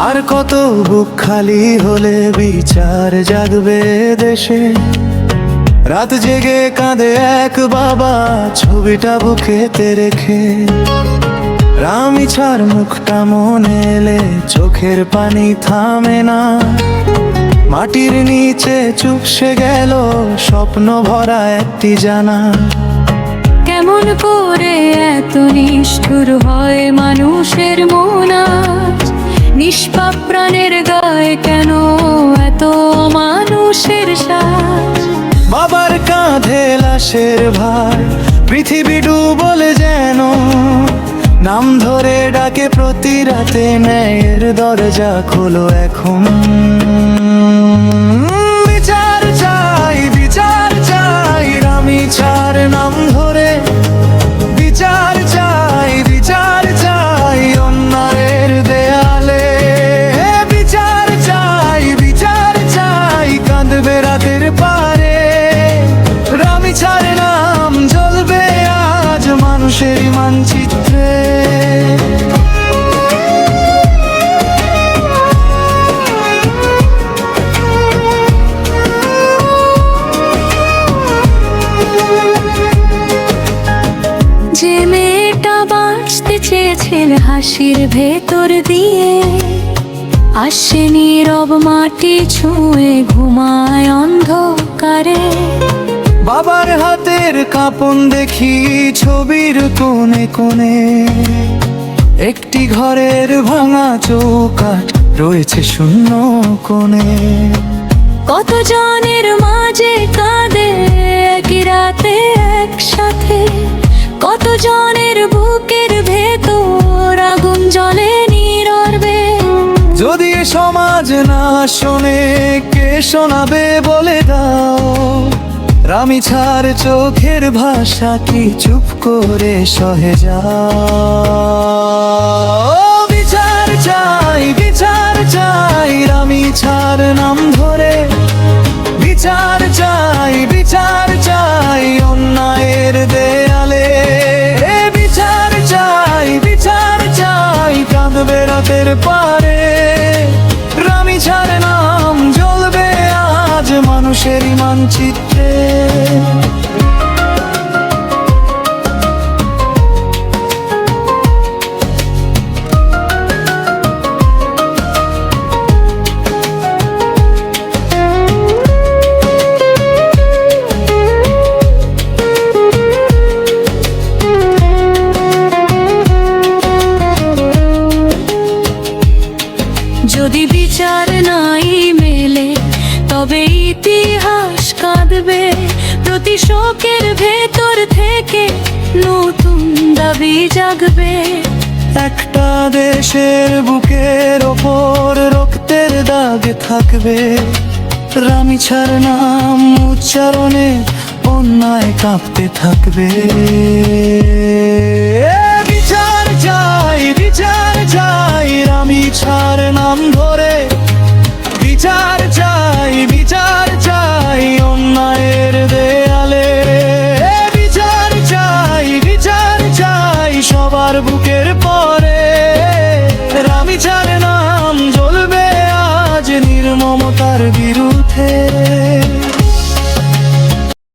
আর কত বুক খালি হলে বিচার জাগবে দেশে। রাত জেগে কাঁদে এক বাবা ছবিটা বুকেতে রেখে। রামিছার মুখটা মনে এলে চোখের পানি থামে না। মাটির নিচে চুপসে গেল স্বপ্ন ভরা একটি জানা। কেমন করে এত নিষ্ঠুর হয় মানুষের মন আজ? নিষ্পাপ প্রাণের গায়ে কেন এত মানুষের সাজ? বাবার কাঁধে লাশের ভার, পৃথিবী ডুবলে যেন নাম ধরে ডাকে প্রতি রাতে। ন্যায়ের দরজা খোলো এখন। বিচার চাই, বিচার চাই, রামিছার নাম ধরে। বিচার চাই, বিচার চাই, অন্যায়ের দেয়ালে। বিচার চাই, বিচার চাই, কাঁদবে রাতের পারে। রামিছার নাম জ্বলবে আজ মানুষের মানচিত্রে। যে মেয়েটা বাঁচতে চেয়েছিল হাসির ভেতর দিয়ে, আসে নীরব মাটি ছুঁয়ে ঘুমায় অন্ধকারে। বাবার হাতের কাপন দেখি ছবির কোণে কোণে। একটি ঘরের ভাঙা চৌকাঠ রয়েছে শূন্য কোণে। কত জনের মাঝে কাঁদে একই রাতে একসাথে। কত জনের বুকের ভেতর আগুন জ্বলে নীরবে। যদি এ সমাজ না শোনে, কে শোনাবে বলে দাও? রামিছার চোখের ভাষা কি চুপ করে সহে যাও? বিচার চাই, বিচার চাই, রামিছার নাম ধরে। বিচার চাই, বিচার চাই, অন্যায়ের দেয়ালে। বিচার চাই, বিচার চাই, কাঁদবে রাতের পারে। রামিছার নাম জ্বলবে আজ মানুষেরই মানচিত্রে। যদি বিচার নাই মেলে তবে ইতিহাস কাঁদবে। প্রতি শোকের ভেতর থেকে নতুন দাবি জাগবে। একটা দেশের বুকের ওপর রক্তের দাগ থাকবে। রামিছার নাম উচ্চারণে অন্যায় কাঁপতে থাকবে।